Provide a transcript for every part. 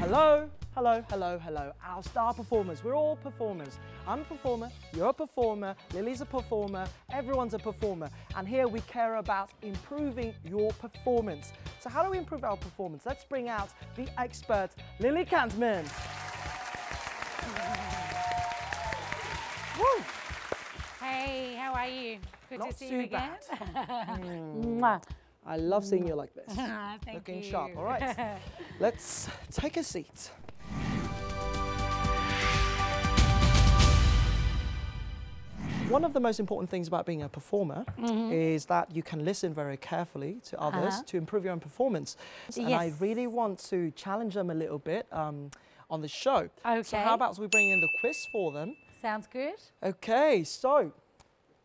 Hello, hello, hello, hello. Our star performers. We're all performers. I'm a performer, you're a performer, Lily's a performer, everyone's a performer. And here we care about improving your performance. So how do we improve our performance? Let's bring out the expert, Lily Kantman. Woo! Hey, how are you? Good to see you again. I love seeing you like this. Thank Looking you. sharp. All right, let's take a seat. One of the most important things about being a performer is that you can listen very carefully to others to improve your own performance. And I really want to challenge them a little bit on the show. Okay. So how about we bring in the quiz for them? Sounds good. Okay, so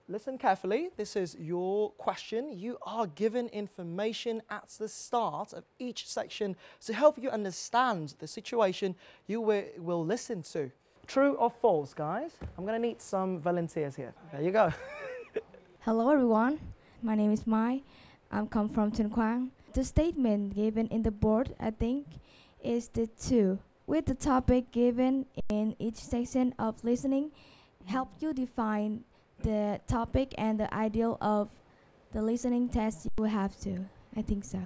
listen carefully. This is your question. You are given information at the start of each section to help you understand the situation you will listen to. True or false, guys? I'm going to need some volunteers here. There you go. Hello everyone, my name is Mai. I'm come from Tuyên Quang. The statement given in the board, I think, is the two. With the topic given in each section of listening, help you define the topic and the ideal of the listening test you will have to. I think so.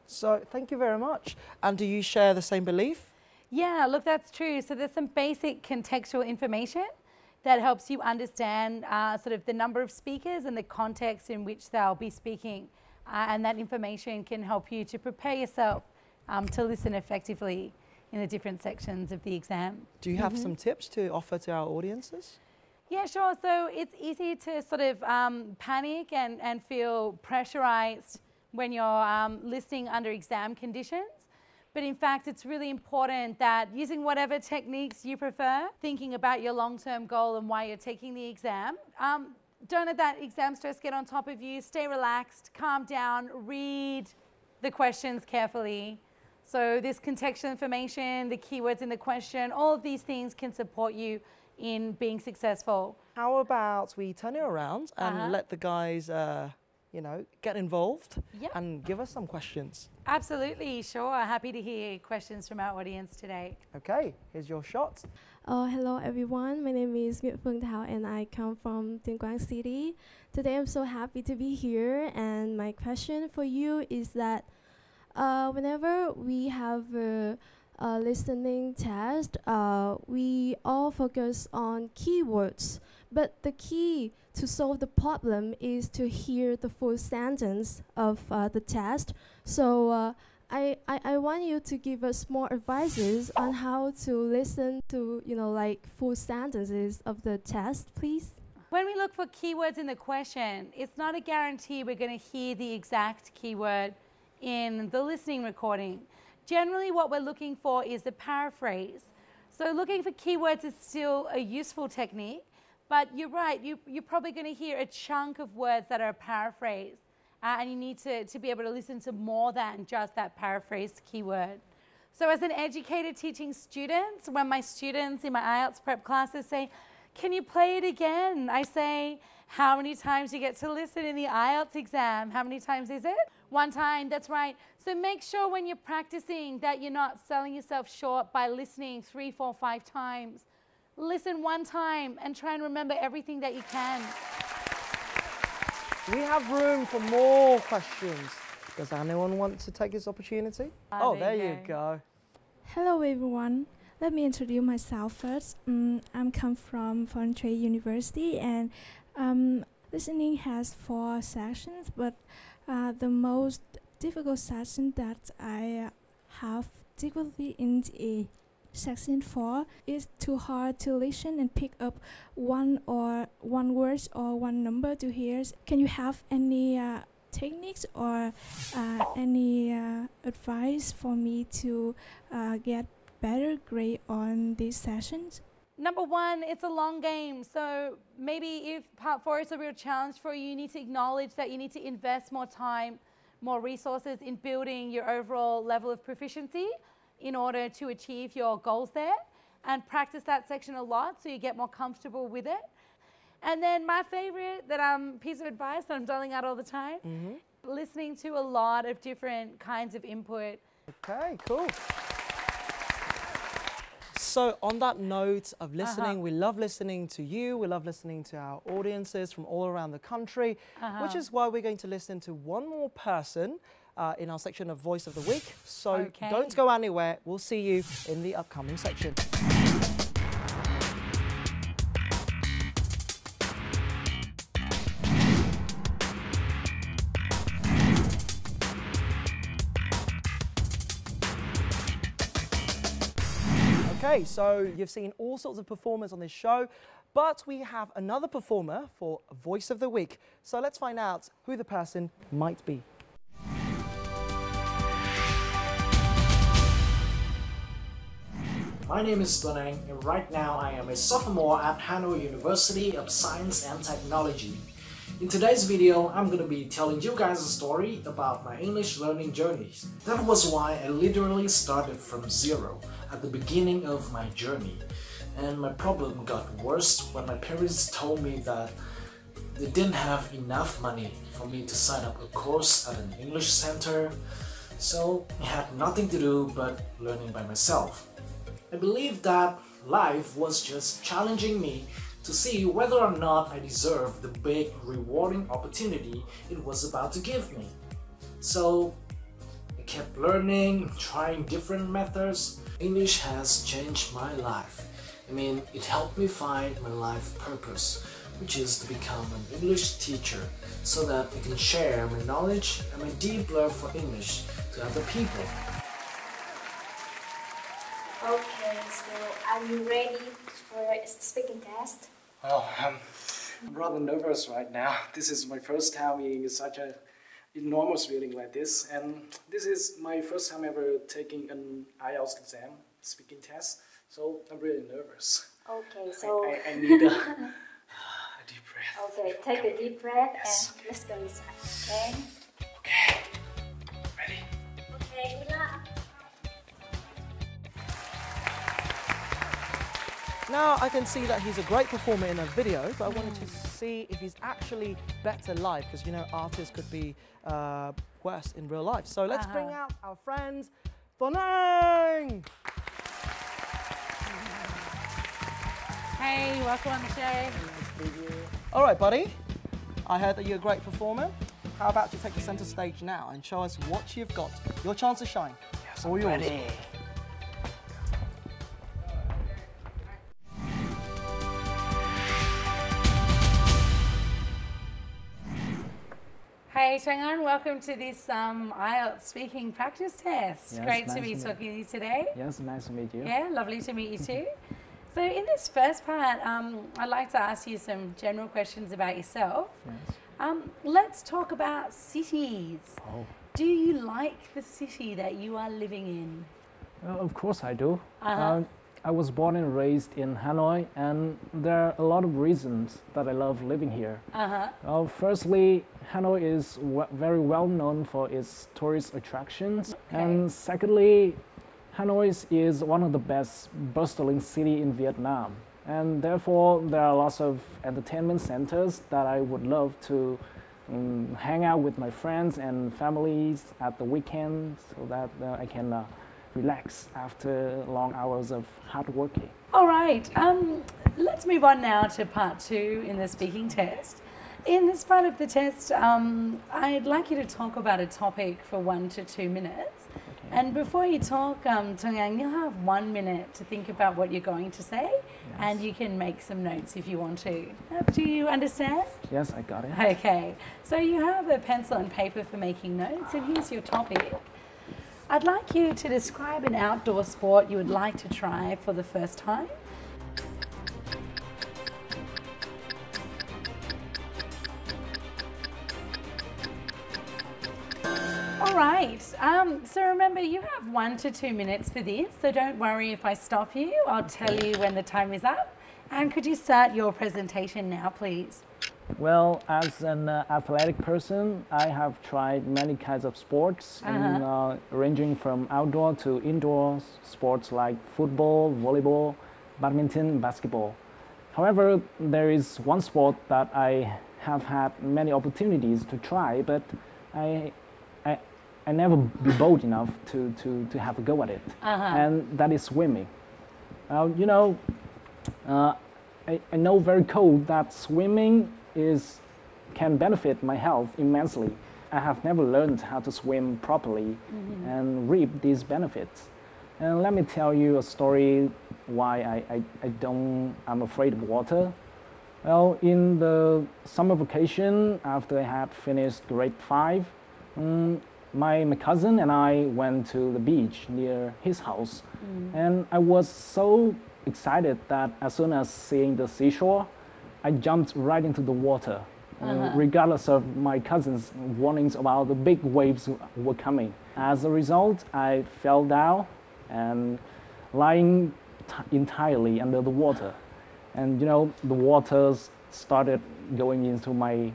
So thank you very much. And do you share the same belief? Yeah, look, that's true. So there's some basic contextual information that helps you understand sort of the number of speakers and the context in which they'll be speaking. And that information can help you to prepare yourself to listen effectively in the different sections of the exam. Do you have some tips to offer to our audiences? Yeah, sure. So it's easy to sort of panic and feel pressurized when you're listening under exam conditions. But in fact, it's really important that using whatever techniques you prefer, thinking about your long-term goal and why you're taking the exam, don't let that exam stress get on top of you. Stay relaxed, calm down, read the questions carefully. So this contextual information, the keywords in the question, all of these things can support you in being successful. How about we turn it around and let the guys, you know, get involved and give us some questions? Absolutely, sure. Happy to hear questions from our audience today. Okay, here's your shot. Hello everyone, my name is Nguyễn and I come from Tuyên Quang City. Today I'm so happy to be here, and my question for you is that whenever we have a listening test, we all focus on keywords, but the key to solve the problem is to hear the full sentence of the test. So I want you to give us more advices on how to listen to, you know, like full sentences of the test, please. When we look for keywords in the question, it's not a guarantee we're going to hear the exact keyword in the listening recording. Generally, what we're looking for is the paraphrase. So looking for keywords is still a useful technique, but you're right, you're probably going to hear a chunk of words that are paraphrased, and you need to be able to listen to more than just that paraphrased keyword. So as an educator teaching students, when my students in my IELTS prep classes say, "Can you play it again?" I say, "How many times do you get to listen in the IELTS exam? How many times is it?" One time, that's right. So make sure when you're practicing that you're not selling yourself short by listening 3, 4, 5 times. Listen one time and try and remember everything that you can. We have room for more questions. Does anyone want to take this opportunity? Oh, there you go. Hello everyone. Let me introduce myself first. I'm come from Trôi University, and listening has 4 sections, but the most difficult section that I have difficulty in the section 4 is too hard to listen and pick up one word or one number to hear. Can you have any techniques or any advice for me to get better grade on these sessions? Number 1, it's a long game. So maybe if part 4 is a real challenge for you, you need to acknowledge that you need to invest more time, more resources in building your overall level of proficiency in order to achieve your goals there, and practice that section a lot so you get more comfortable with it. And then my favorite piece of advice that I'm doling out all the time, listening to a lot of different kinds of input. Okay, cool. So on that note of listening, we love listening to you. We love listening to our audiences from all around the country, which is why we're going to listen to one more person in our section of Voice of the Week. So don't go anywhere. We'll see you in the upcoming section. Okay, so you've seen all sorts of performers on this show, but we have another performer for Voice of the Week. So let's find out who the person might be. My name is Tuần Anh, and right now I am a sophomore at Hanoi University of Science and Technology. In today's video, I'm going to be telling you guys a story about my English learning journeys. That was why I literally started from zero at the beginning of my journey. And my problem got worse when my parents told me that they didn't have enough money for me to sign up a course at an English center. So I had nothing to do but learning by myself. I believed that life was just challenging me to see whether or not I deserved the big, rewarding opportunity it was about to give me. So I kept learning, trying different methods. English has changed my life. I mean, it helped me find my life purpose, which is to become an English teacher so that I can share my knowledge and my deep love for English to other people. Okay, so are you ready for a speaking test? Oh, I'm rather nervous right now. This is my first time being such an enormous feeling like this, and this is my first time ever taking an IELTS exam, speaking test, so I'm really nervous. Okay, so I need a deep breath. Okay, take a deep breath Yes. and let's go inside, okay? Okay, ready? Okay, good luck. Now I can see that he's a great performer in a video, but I wanted to see if he's actually better live, because you know artists could be worse in real life. So let's bring out our friends, Tuần Anh! Hey, welcome on the show. All right, buddy. I heard that you're a great performer. How about you take the center stage now and show us what you've got? Your chance to shine. Yes, all I'm yours. ready. Hey, Tuần, welcome to this IELTS speaking practice test. Yes, Great nice to be to meet talking to you today. Yes, nice to meet you. Yeah, lovely to meet you too. So in this first part, I'd like to ask you some general questions about yourself. Yes. Let's talk about cities. Oh, Do you like the city that you are living in? well, of course I do. Uh-huh. I was born and raised in Hanoi, and there are a lot of reasons that I love living here. Uh-huh. Firstly, Hanoi is very well known for its tourist attractions. Okay. And secondly, Hanoi is one of the best bustling city in Vietnam. And therefore, there are lots of entertainment centers that I would love to hang out with my friends and families at the weekend so that I can relax after long hours of hard working. All right, let's move on now to part 2 in the speaking test. In this part of the test, I'd like you to talk about a topic for 1 to 2 minutes. Okay. And before you talk, Tuần Anh, you'll have 1 minute to think about what you're going to say, and you can make some notes if you want to. Do you understand? Yes, I got it. Okay, so you have a pencil and paper for making notes, and here's your topic. I'd like you to describe an outdoor sport you would like to try for the first time. All right, so remember you have 1 to 2 minutes for this, so don't worry if I stop you. I'll tell you when the time is up. And could you start your presentation now, please? Well, as an athletic person, I have tried many kinds of sports, ranging from outdoor to indoor sports like football, volleyball, badminton, basketball. However, there is one sport that I have had many opportunities to try, but I never be bold enough to have a go at it, and that is swimming. You know, I know very cold that swimming can benefit my health immensely. I have never learned how to swim properly and reap these benefits. And let me tell you a story why I'm afraid of water. Well, in the summer vacation, after I had finished grade 5, my cousin and I went to the beach near his house. And I was so excited that as soon as seeing the seashore, I jumped right into the water, regardless of my cousin's warnings about the big waves were coming. As a result, I fell down and lying entirely under the water. And you know, the water started going into my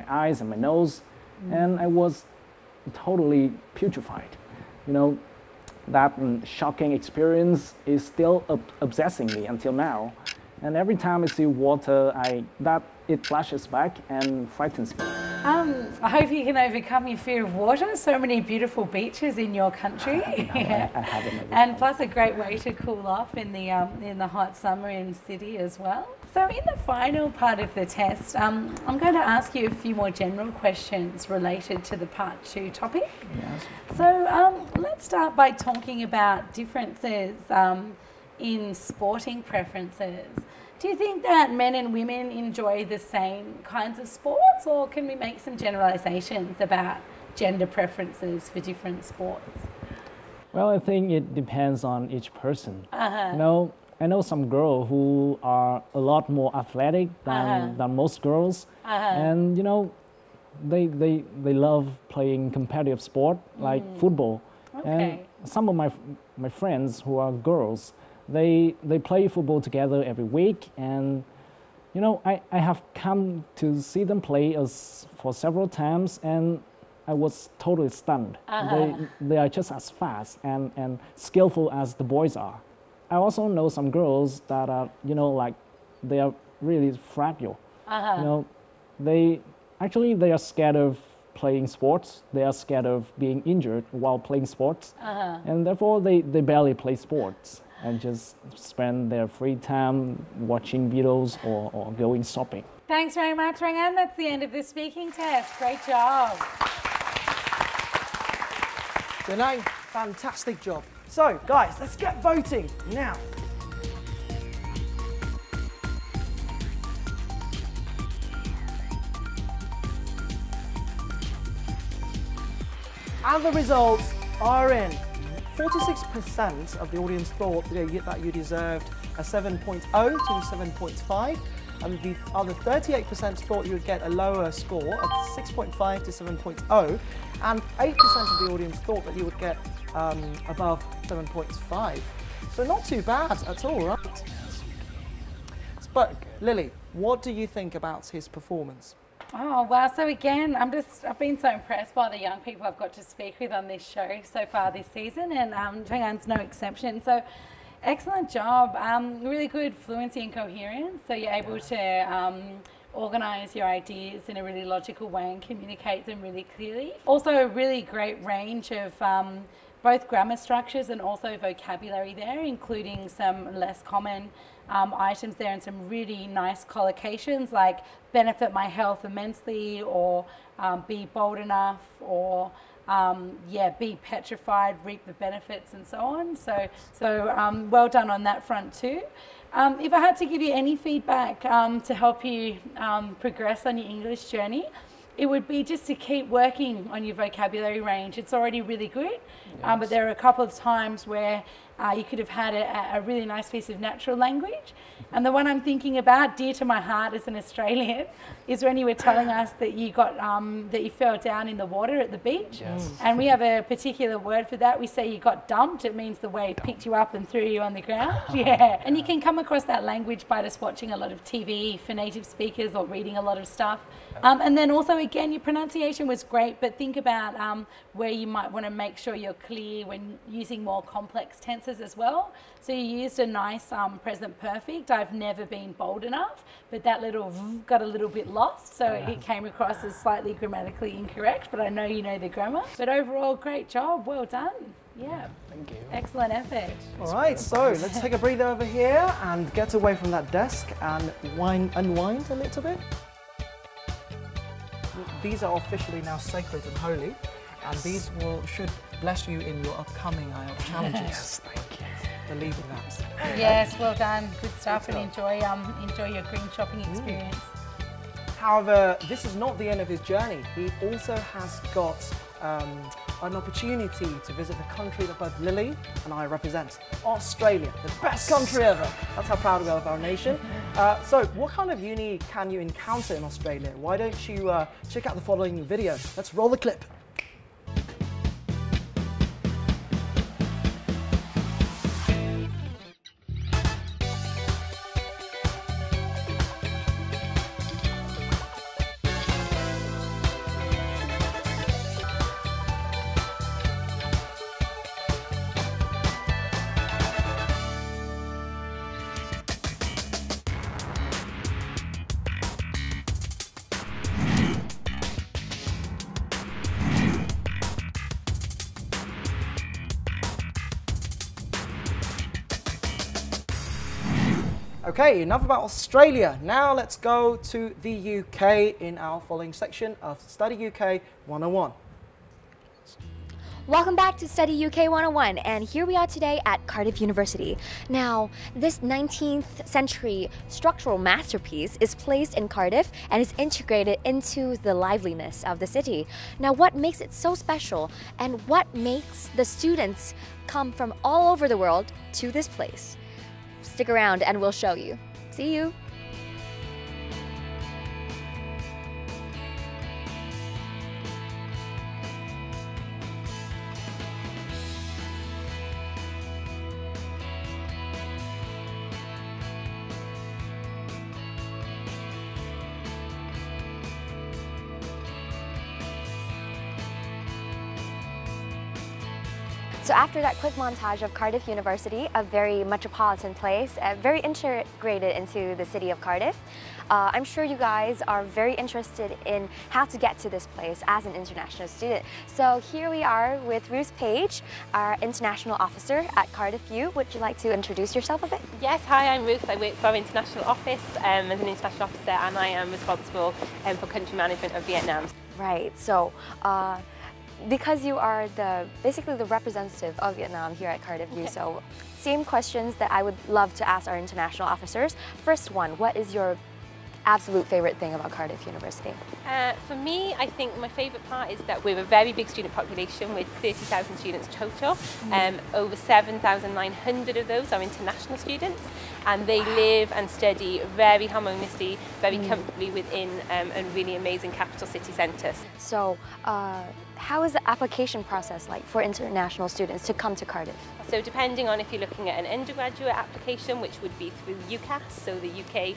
eyes and my nose, and I was totally putrefied. You know, that shocking experience is still obsessing me until now. And every time I see water, it flashes back and frightens me. I hope you can overcome your fear of water. So many beautiful beaches in your country. I haven't. And plus a great way to cool off in the hot summer in city as well. So in the final part of the test, I'm going to ask you a few more general questions related to the part 2 topic. Yes. So let's start by talking about differences in sporting preferences. Do you think that men and women enjoy the same kinds of sports, or can we make some generalizations about gender preferences for different sports? Well, I think it depends on each person. You know, I know some girls who are a lot more athletic than most girls, and you know, they love playing competitive sport like football. Okay. And some of my friends who are girls, they play football together every week, and you know, I have come to see them play for several times, and I was totally stunned. They are just as fast and skillful as the boys are. I also know some girls that are, you know, like they are really fragile. You know, they are scared of playing sports. They are scared of being injured while playing sports, and therefore they barely play sports and just spend their free time watching videos or going shopping. Thanks very much, Rangan. That's the end of the speaking test. Great job. Tuấn, fantastic job. So, guys, let's get voting now. And the results are in. 46% of the audience thought that you deserved a 7.0 to 7.5, and the other 38% thought you would get a lower score of 6.5 to 7.0, and 8% of the audience thought that you would get above 7.5. So not too bad at all, right? But Lily, what do you think about his performance? Oh, wow. So again, I've been so impressed by the young people I've got to speak with on this show so far this season, and Rangan's no exception. So excellent job. Really good fluency and coherence. So you're able to organise your ideas in a really logical way and communicate them really clearly. Also a really great range of both grammar structures and also vocabulary there, including some less common items there and some really nice collocations like benefit my health immensely, or be bold enough, or be petrified, reap the benefits, and so on. So well done on that front too. If I had to give you any feedback to help you progress on your English journey, it would be just to keep working on your vocabulary range. It's already really good, but there are a couple of times where you could have had a really nice piece of natural language. And the one I'm thinking about, dear to my heart as an Australian, is when you were telling us that you got that you fell down in the water at the beach. Yes. And we have a particular word for that. We say you got dumped. It means the wave picked you up and threw you on the ground. Yeah. And you can come across that language by just watching a lot of TV for native speakers or reading a lot of stuff. And then also, again, your pronunciation was great, but think about where you might want to make sure you're clear when using more complex tenses as well. So you used a nice present perfect. I've never been bold enough, but that little got a little bit lost, so it came across as slightly grammatically incorrect, but I know you know the grammar. But overall, great job, well done. Yeah. Thank you. Excellent effort. All right, so let's take a breather over here and get away from that desk and unwind a little bit. These are officially now sacred and holy, and these should bless you in your upcoming IELTS challenges. Yes, thank you. Believe in that. Yes, well done. Good stuff, Good and enjoy your green shopping experience. However, this is not the end of his journey. He also has got an opportunity to visit the country that both Lily and I represent, Australia, the best country ever. That's how proud we are of our nation. So what kind of uni can you encounter in Australia? Why don't you check out the following video. Let's roll the clip. Okay, enough about Australia. Now let's go to the UK in our following section of Study UK 101. Welcome back to Study UK 101, and here we are today at Cardiff University. Now, this 19th century structural masterpiece is placed in Cardiff and is integrated into the liveliness of the city. Now, what makes it so special, and what makes the students come from all over the world to this place? Stick around and we'll show you. See you! So after that quick montage of Cardiff University, a very metropolitan place, very integrated into the city of Cardiff, I'm sure you guys are very interested in how to get to this place as an international student. So here we are with Ruth Page, our international officer at Cardiff U. Would you like to introduce yourself a bit? Yes, hi, I'm Ruth. I work for our international office as an international officer, and I am responsible for country management of Vietnam. Right, so because you are basically the representative of Vietnam here at Cardiff U, so same questions that I would love to ask our international officers. First one, what is your absolute favorite thing about Cardiff University? For me, I think my favourite part is that we're a very big student population with 30,000 students total. Over 7,900 of those are international students, and they live and study very harmoniously, very comfortably within a really amazing capital city centre. So how is the application process like for international students to come to Cardiff? So depending on if you're looking at an undergraduate application, which would be through UCAS, so the UK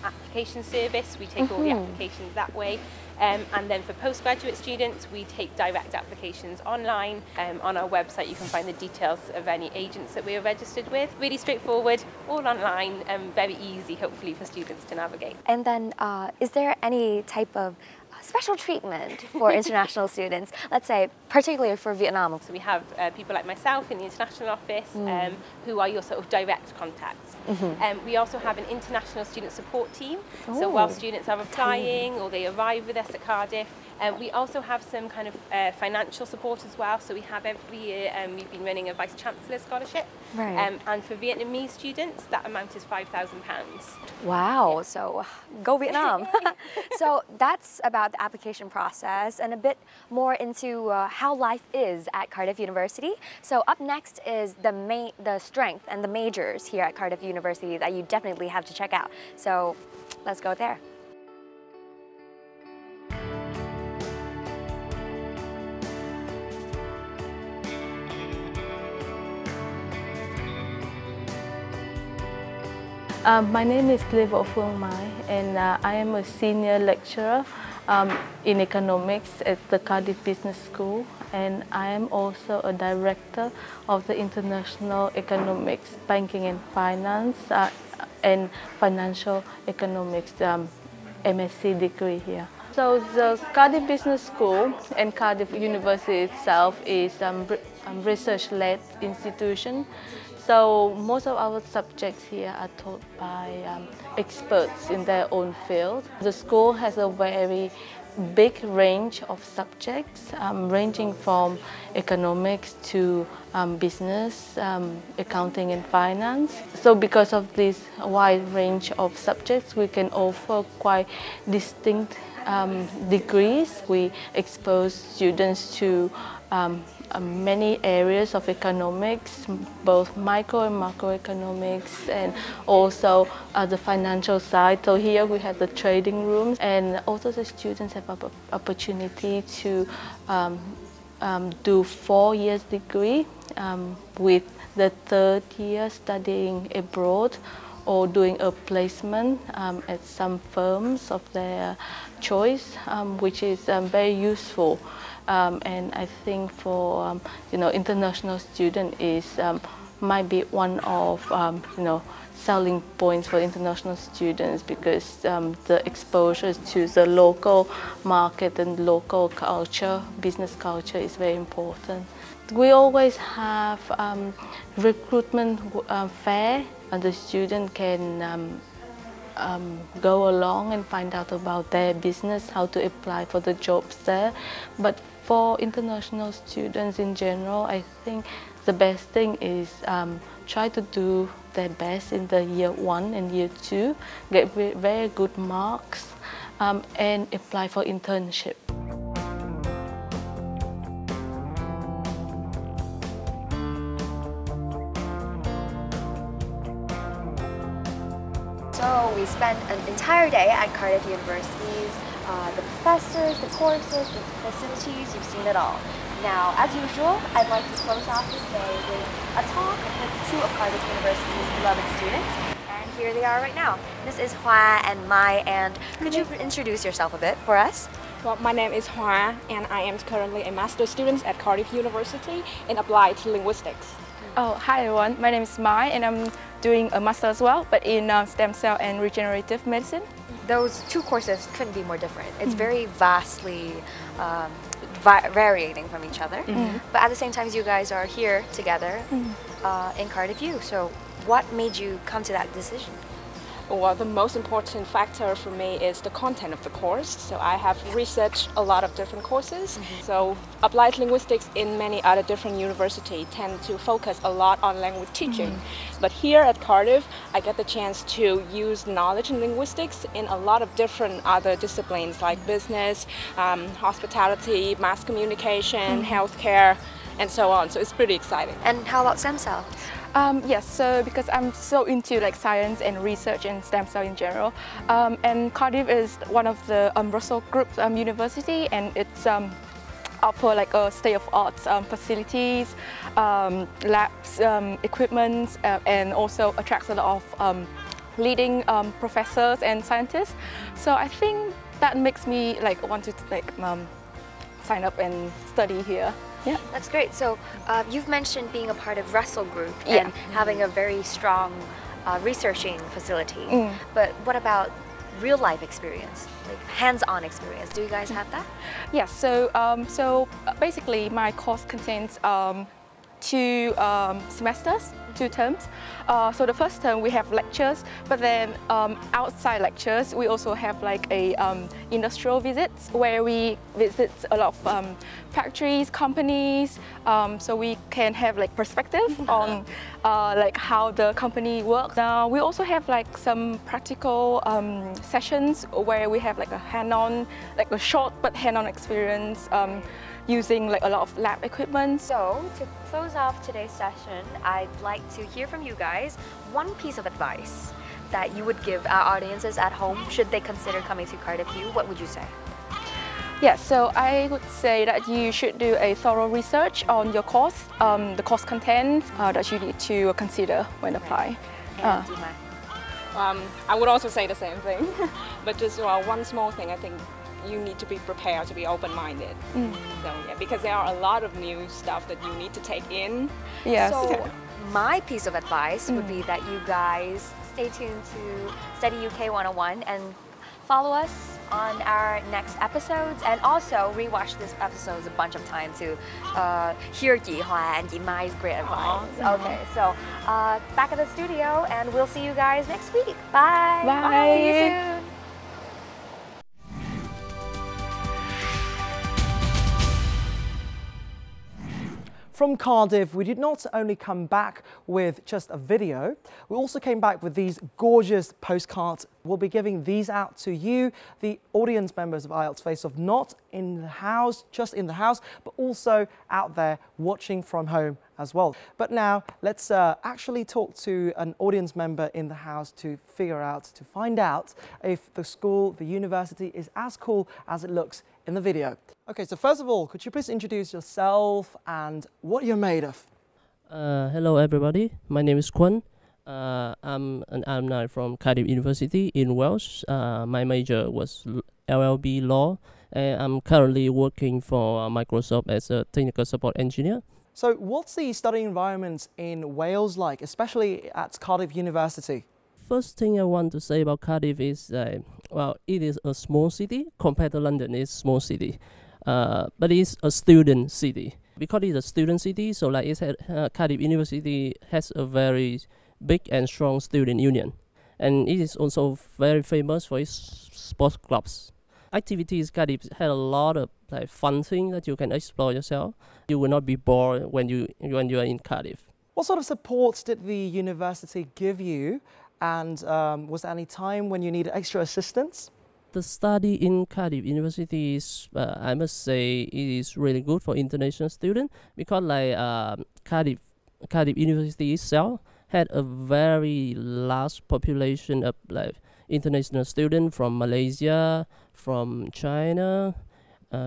application service, we take all the applications that way. And then for postgraduate students, we take direct applications online. On our website, you can find the details of any agents that we are registered with. Really straightforward, all online, and very easy, hopefully, for students to navigate. And then is there any type of special treatment for international students, let's say particularly for Vietnam? So we have people like myself in the international office who are your sort of direct contacts. We also have an international student support team. So while students are applying or they arrive with us at Cardiff, we also have some kind of financial support as well. So we have every year, we've been running a Vice Chancellor Scholarship. Right. And for Vietnamese students, that amount is £5,000. Wow, so go Vietnam. So that's about the application process and a bit more into how life is at Cardiff University. So up next is the strength and the majors here at Cardiff University that you definitely have to check out. So let's go there. My name is Phương Mai, and I am a senior lecturer in economics at the Cardiff Business School, and I am also a director of the International Economics, Banking and Finance and Financial Economics MSc degree here. So the Cardiff Business School and Cardiff University itself is a research-led institution. So most of our subjects here are taught by experts in their own field. The school has a very big range of subjects, ranging from economics to business, accounting and finance. So because of this wide range of subjects, we can offer quite distinct degrees. We expose students to many areas of economics, both micro and macroeconomics, and also the financial side. So here we have the trading rooms, and also the students have an opportunity to do 4 years degree with the 3rd year studying abroad or doing a placement at some firms of their choice, which is very useful. And I think for international student is might be one of selling points for international students, because the exposure to the local market and local culture, business culture, is very important. We always have recruitment fair, and the student can go along and find out about their business, how to apply for the jobs there. But for international students in general, I think the best thing is try to do their best in the year 1 and year 2, get very good marks, and apply for internship. So we spent an entire day at Cardiff University's the professors, the courses, the facilities, you've seen it all. Now, as usual, I'd like to close off this day with a talk with 2 of Cardiff University's beloved students. And here they are right now. This is Hua and Mai, and could you introduce yourself a bit for us? Well, my name is Hua, and I am currently a master's student at Cardiff University in Applied Linguistics. Oh, hi everyone. My name is Mai, and I'm doing a master as well, but in stem cell and regenerative medicine. Those 2 courses couldn't be more different. It's very vastly varying from each other. But at the same time, you guys are here together in Cardiff U. So what made you come to that decision? Well, the most important factor for me is the content of the course. So I have researched a lot of different courses. So applied linguistics in many other different universities tend to focus a lot on language teaching. But here at Cardiff, I get the chance to use knowledge in linguistics in a lot of different other disciplines like business, hospitality, mass communication, healthcare, and so on. So it's pretty exciting. And how about stem cell? Yes, so because I'm so into like science and research and stem cell in general, and Cardiff is one of the Russell Group university, and it's offer like a state-of-art facilities, labs, equipment, and also attracts a lot of leading professors and scientists. So I think that makes me like want to like sign up and study here. Yeah, that's great. So you've mentioned being a part of Russell Group and having a very strong researching facility. But what about real life experience, like hands-on experience? Do you guys have that? Yes. So so basically, my course contains 2 semesters, 2 terms. So the first term we have lectures, but then outside lectures we also have like a industrial visits where we visit a lot of factories, companies, so we can have like perspective on like how the company works. We also have like some practical sessions where we have like a hand-on, like a short but hand-on experience using like a lot of lab equipment. So to close off today's session, I'd like to hear from you guys one piece of advice that you would give our audiences at home should they consider coming to Cardiff U. What would you say? Yeah, so I would say that you should do a thorough research on your course, the course content that you need to consider when applying. I would also say the same thing, but just one small thing, I think you need to be prepared to be open-minded. So yeah, because there are a lot of new stuff that you need to take in. Yes. So my piece of advice would be that you guys stay tuned to Study UK 101 and follow us on our next episodes, and also rewatch this episodes a bunch of times to hear Chị Hòa and Chị Mai's great advice. Okay, so back at the studio, and we'll see you guys next week. Bye. Bye. See you soon. From Cardiff, we did not only come back with just a video, we also came back with these gorgeous postcards. We'll be giving these out to you, the audience members of IELTS Face-Off, not in the house, just in the house, but also out there watching from home as well. But now let's actually talk to an audience member in the house to find out if the school, the university is as cool as it looks in the video. Okay, so first of all, could you please introduce yourself and what you're made of? Hello everybody, my name is Quân. I'm an alumni from Cardiff University in Wales. My major was LLB Law, and I'm currently working for Microsoft as a technical support engineer. So what's the study environment in Wales like, especially at Cardiff University? First thing I want to say about Cardiff is, well, it is a small city compared to London. It's a small city, but it's a student city. Because it's a student city, so like Cardiff University has a very big and strong student union, and it is also very famous for its sports clubs. Activities Cardiff had a lot of like fun things that you can explore yourself. You will not be bored when you are in Cardiff. What sort of support did the university give you? And was there any time when you needed extra assistance? The study in Cardiff University is, I must say, it is really good for international students, because like Cardiff University itself had a very large population of like international students from Malaysia, from China,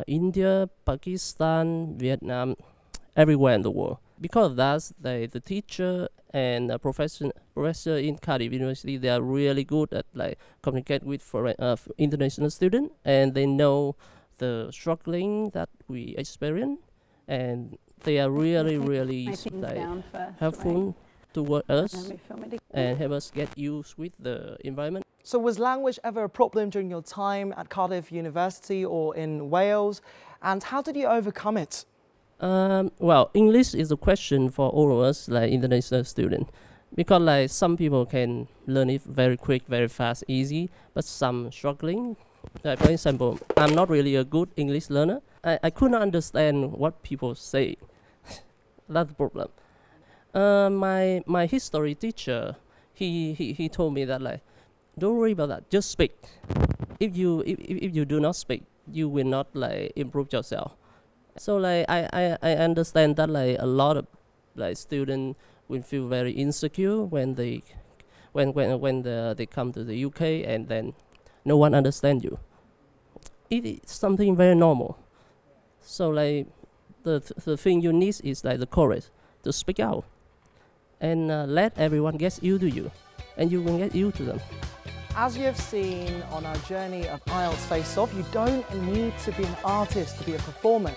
India, Pakistan, Vietnam, everywhere in the world. Because of that, the teacher and professor in Cardiff University, they are really good at like communicate with international students, and they know the struggling that we experience, and they are really like helpful toward us and help us get used with the environment. So was language ever a problem during your time at Cardiff University or in Wales, and how did you overcome it? Well, English is a question for all of us, like international students, because like some people can learn it very quick, very fast, easy, but some struggling. Like for example, I'm not really a good English learner. I could not understand what people say. That's the problem. My history teacher, he told me that like, don't worry about that, just speak. If you do not speak, you will not like improve yourself. So like I understand that like a lot of like students will feel very insecure when they come to the UK, and then no one understands you. It is something very normal. So like the thing you need is like the courage to speak out, and let everyone get used to you, and you will get used to them. As you have seen on our journey of IELTS Face-Off, you don't need to be an artist to be a performer.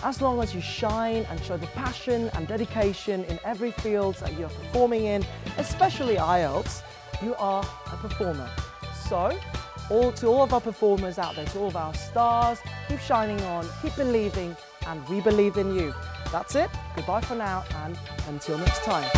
As long as you shine and show the passion and dedication in every field that you're performing in, especially IELTS, you are a performer. So, to all of our performers out there, to all of our stars, keep shining on, keep believing, and we believe in you. That's it. Goodbye for now, and until next time.